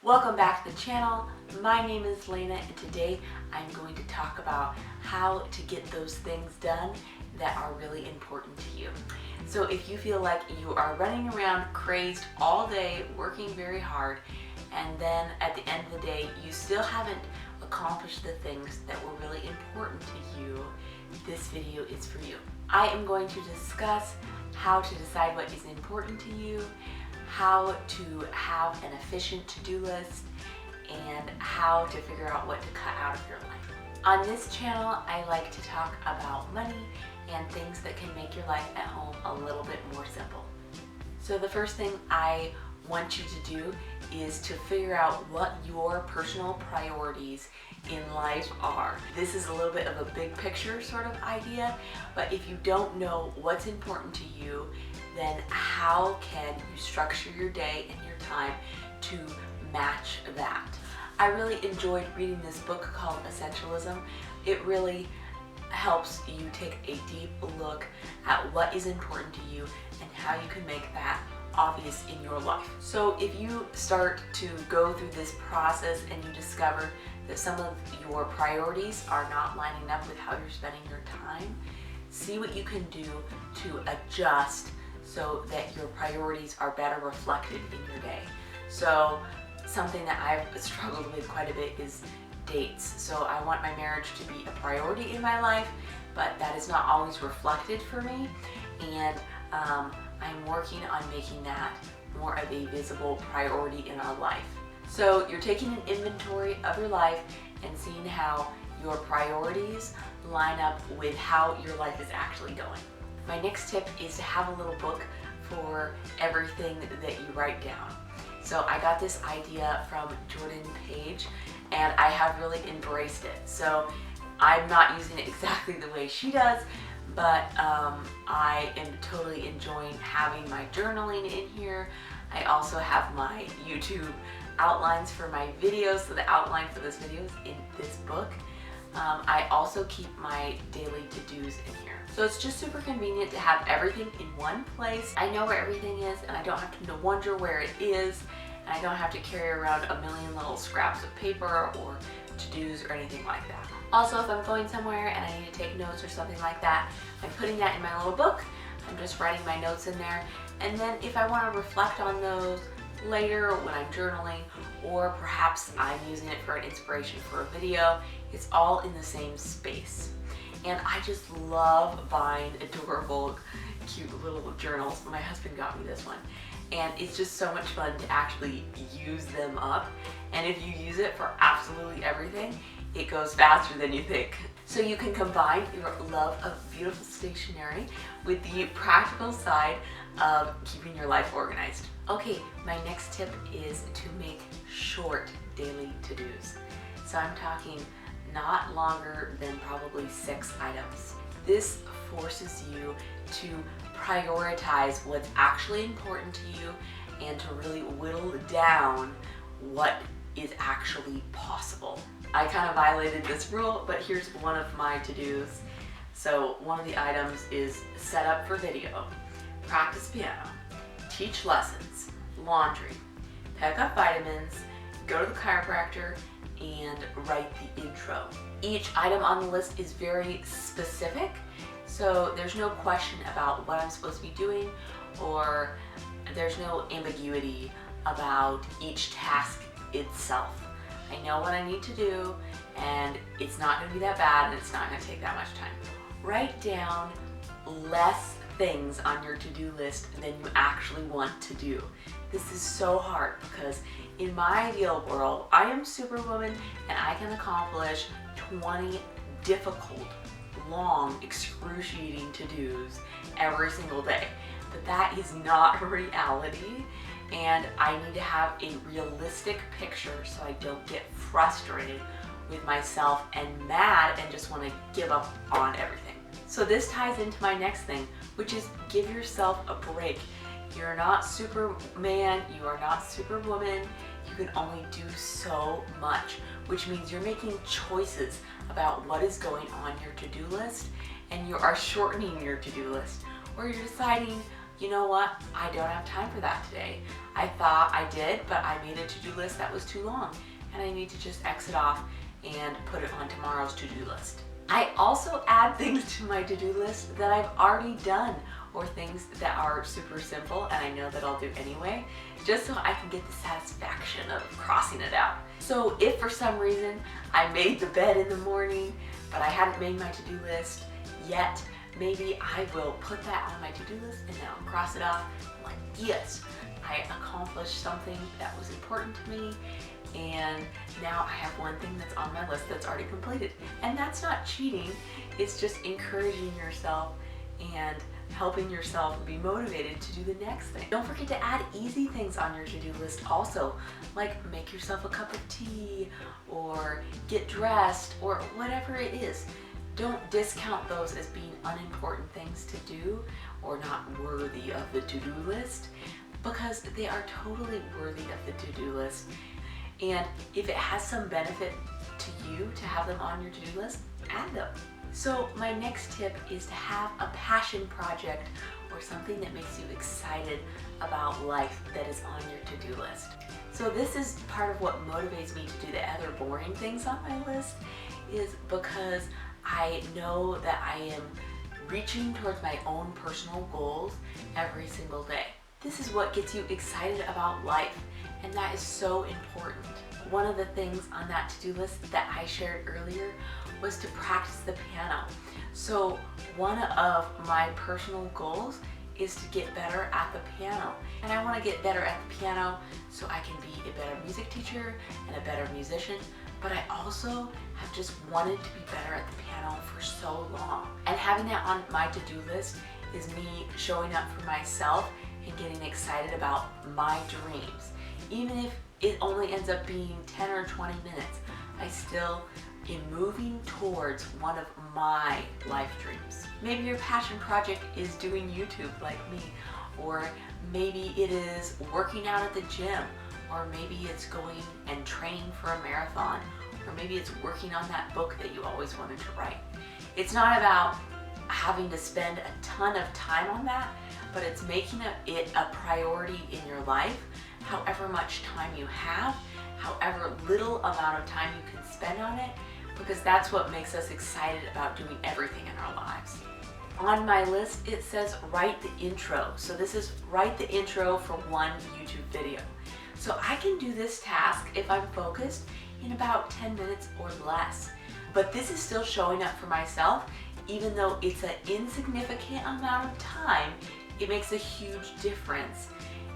Welcome back to the channel. My name is Lena and today I'm going to talk about how to get those things done that are really important to you. So if you feel like you are running around crazed all day, working very hard, and then at the end of the day you still haven't accomplished the things that were really important to you, this video is for you. I am going to discuss how to decide what is important to you, how to have an efficient to-do list, and how to figure out what to cut out of your life. On this channel, I like to talk about money and things that can make your life at home a little bit more simple. So the first thing I want you to do is to figure out what your personal priorities in life are. This is a little bit of a big picture sort of idea, but if you don't know what's important to you, then how can you structure your day and your time to match that? I really enjoyed reading this book called Essentialism. It really helps you take a deep look at what is important to you and how you can make that obvious in your life. So if you start to go through this process and you discover that some of your priorities are not lining up with how you're spending your time, see what you can do to adjust so that your priorities are better reflected in your day. So something that I've struggled with quite a bit is dates. So I want my marriage to be a priority in my life, but that is not always reflected for me, and I'm working on making that more of a visible priority in our life. So you're taking an inventory of your life and seeing how your priorities line up with how your life is actually going. My next tip is to have a little book for everything that you write down. So I got this idea from Jordan Page and I have really embraced it. So I'm not using it exactly the way she does, but I am totally enjoying having my journaling in here. I also have my YouTube outlines for my videos, so the outline for this video is in this book. I also keep my daily to-dos in here. So it's just super convenient to have everything in one place. I know where everything is and I don't have to wonder where it is, and I don't have to carry around a million little scraps of paper or to-dos or anything like that. Also, if I'm going somewhere and I need to take notes or something like that, I'm putting that in my little book. I'm just writing my notes in there, and then if I want to reflect on those later when I'm journaling, or perhaps I'm using it for an inspiration for a video, it's all in the same space. And I just love buying adorable, cute little journals. My husband got me this one, and it's just so much fun to actually use them up. And if you use it for absolutely everything, it goes faster than you think. So you can combine your love of beautiful stationery with the practical side of keeping your life organized. Okay, my next tip is to make short daily to-dos. So I'm talking not longer than probably 6 items. This forces you to prioritize what's actually important to you and to really whittle down what is actually possible. I kind of violated this rule, but here's one of my to-dos. So one of the items is set up for video, practice piano, teach lessons, laundry, pick up vitamins, go to the chiropractor, and write the intro. Each item on the list is very specific, so there's no question about what I'm supposed to be doing, or there's no ambiguity about each task itself. I know what I need to do, and it's not going to be that bad, and it's not going to take that much time. Write down less things on your to-do list than you actually want to do. This is so hard because in my ideal world, I am Superwoman and I can accomplish 20 difficult, long, excruciating to-dos every single day. But that is not reality, and I need to have a realistic picture so I don't get frustrated with myself and mad and just want to give up on everything. So this ties into my next thing, which is give yourself a break. You're not Superman, you are not Superwoman, you can only do so much, which means you're making choices about what is going on your to-do list, and you are shortening your to-do list, or you're deciding you know what, I don't have time for that today. I thought I did, but I made a to-do list that was too long, and I need to just X it off and put it on tomorrow's to-do list. I also add things to my to-do list that I've already done, or things that are super simple and I know that I'll do anyway, just so I can get the satisfaction of crossing it out. So if for some reason I made the bed in the morning, but I hadn't made my to-do list yet, maybe I will put that on my to-do list and then I'll cross it off. I'm like, yes, I accomplished something that was important to me, and now I have one thing that's on my list that's already completed. And that's not cheating, it's just encouraging yourself and helping yourself be motivated to do the next thing. Don't forget to add easy things on your to-do list also, like make yourself a cup of tea or get dressed or whatever it is. Don't discount those as being unimportant things to do or not worthy of the to-do list, because they are totally worthy of the to-do list. And if it has some benefit to you to have them on your to-do list, add them. So my next tip is to have a passion project or something that makes you excited about life that is on your to-do list. So this is part of what motivates me to do the other boring things on my list, is because I know that I am reaching towards my own personal goals every single day. This is what gets you excited about life, and that is so important. One of the things on that to-do list that I shared earlier was to practice the piano. So one of my personal goals is to get better at the piano. And I want to get better at the piano so I can be a better music teacher and a better musician, but I also have just wanted to be better at the piano for so long. And having that on my to-do list is me showing up for myself and getting excited about my dreams. Even if it only ends up being 10 or 20 minutes, I still am moving towards one of my life dreams. Maybe your passion project is doing YouTube like me, or maybe it is working out at the gym, or maybe it's going and training for a marathon, or maybe it's working on that book that you always wanted to write. It's not about having to spend a ton of time on that, but it's making it a priority in your life, however much time you have, however little amount of time you can spend on it, because that's what makes us excited about doing everything in our lives. On my list, it says write the intro. So this is write the intro for one YouTube video. So I can do this task if I'm focused in about 10 minutes or less. But this is still showing up for myself, even though it's an insignificant amount of time, it makes a huge difference.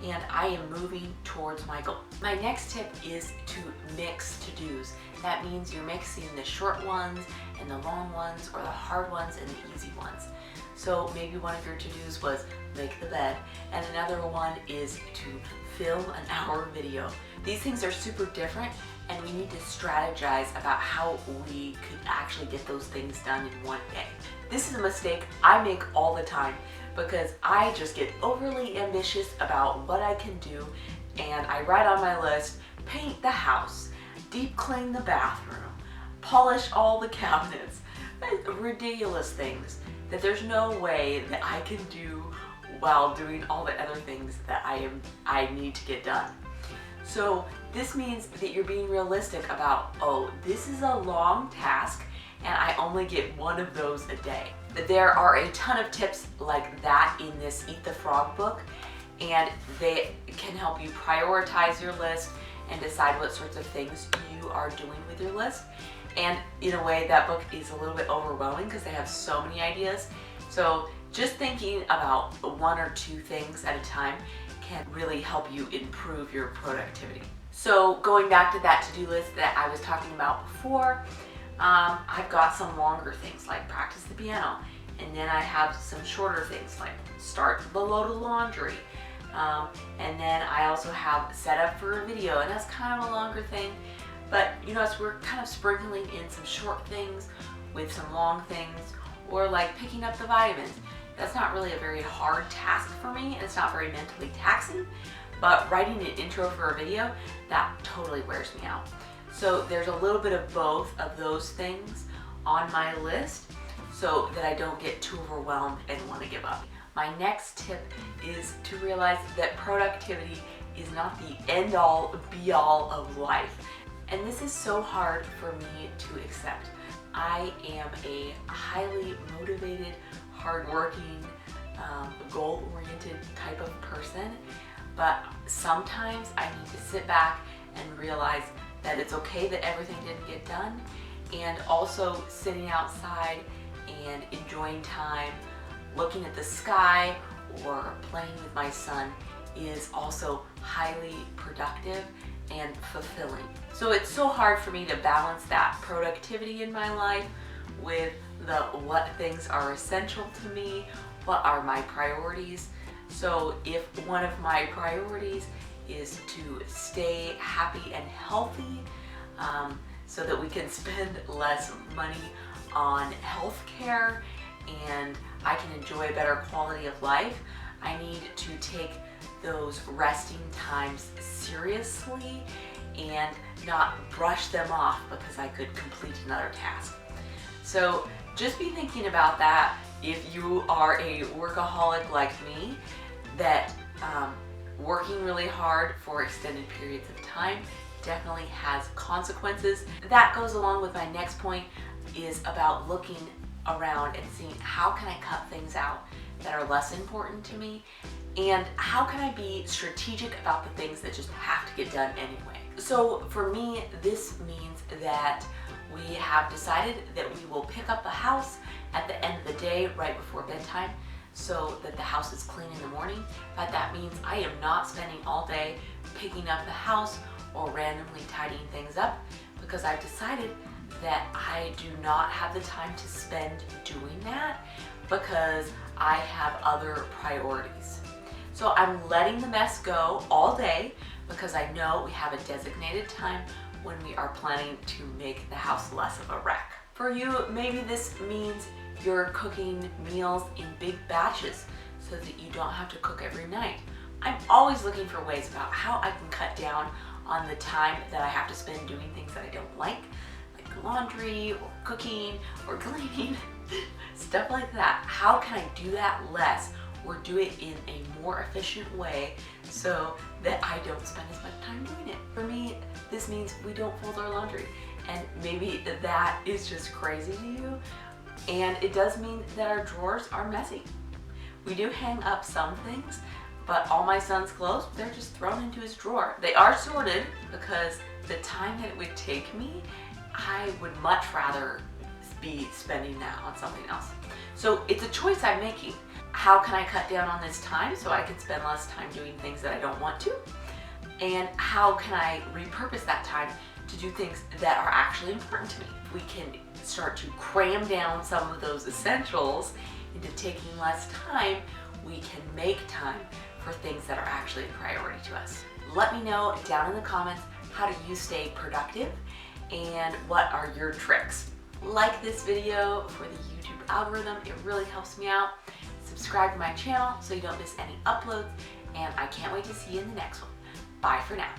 And I am moving towards my goal. My next tip is to mix to-dos. That means you're mixing the short ones and the long ones, or the hard ones and the easy ones. So maybe one of your to-dos was make the bed, and another one is to film an hour video. These things are super different, and we need to strategize about how we could actually get those things done in one day. This is a mistake I make all the time, because I just get overly ambitious about what I can do, and I write on my list, paint the house, deep clean the bathroom, polish all the cabinets, ridiculous things that there's no way that I can do while doing all the other things that I need to get done. So this means that you're being realistic about, oh, this is a long task and I only get one of those a day. There are a ton of tips like that in this Eat the Frog book, and they can help you prioritize your list and decide what sorts of things you are doing with your list. And in a way, that book is a little bit overwhelming because they have so many ideas. So just thinking about one or two things at a time can really help you improve your productivity. So going back to that to-do list that I was talking about before, I've got some longer things like practice the piano, and then I have some shorter things like start the load of laundry, and then I also have set up for a video, and that's kind of a longer thing. But you know, we're kind of sprinkling in some short things with some long things, or like picking up the vitamins. That's not really a very hard task for me, and it's not very mentally taxing, but writing an intro for a video, that totally wears me out. So there's a little bit of both of those things on my list so that I don't get too overwhelmed and want to give up. my next tip is to realize that productivity is not the end-all, be-all of life. And this is so hard for me to accept. I am a highly motivated, hardworking, goal-oriented type of person, but sometimes I need to sit back and realize that it's okay that everything didn't get done, and also sitting outside and enjoying time, looking at the sky or playing with my son is also highly productive and fulfilling. So it's so hard for me to balance that productivity in my life with the what things are essential to me, what are my priorities. So if one of my priorities is to stay happy and healthy, so that we can spend less money on healthcare and I can enjoy a better quality of life, I need to take those resting times seriously and not brush them off because I could complete another task. So just be thinking about that if you are a workaholic like me, that working really hard for extended periods of time definitely has consequences. That goes along with my next point, is about looking around and seeing how can I cut things out that are less important to me, and how can I be strategic about the things that just have to get done anyway. So for me, this means that we have decided that we will pick up the house at the end of the day right before bedtime so that the house is clean in the morning. But that means I am not spending all day picking up the house or randomly tidying things up, because I've decided that I do not have the time to spend doing that because I have other priorities. So I'm letting the mess go all day because I know we have a designated time when we are planning to make the house less of a wreck. For you, maybe this means you're cooking meals in big batches so that you don't have to cook every night. I'm always looking for ways about how I can cut down on the time that I have to spend doing things that I don't like laundry or cooking or cleaning, stuff like that. How can I do that less or do it in a more efficient way so that I don't spend as much time doing it? For me, this means we don't fold our laundry, and maybe that is just crazy to you, and it does mean that our drawers are messy. We do hang up some things, but all my son's clothes, they're just thrown into his drawer. They are sorted because the time that it would take me, I would much rather be spending that on something else. So it's a choice I'm making. How can I cut down on this time so I can spend less time doing things that I don't want to? And how can I repurpose that time to do things that are actually important to me? If we can start to cram down some of those essentials into taking less time, we can make time for things that are actually a priority to us. Let me know down in the comments, how do you stay productive and what are your tricks? Like this video for the YouTube algorithm, it really helps me out. Subscribe to my channel so you don't miss any uploads, and I can't wait to see you in the next one. Bye for now.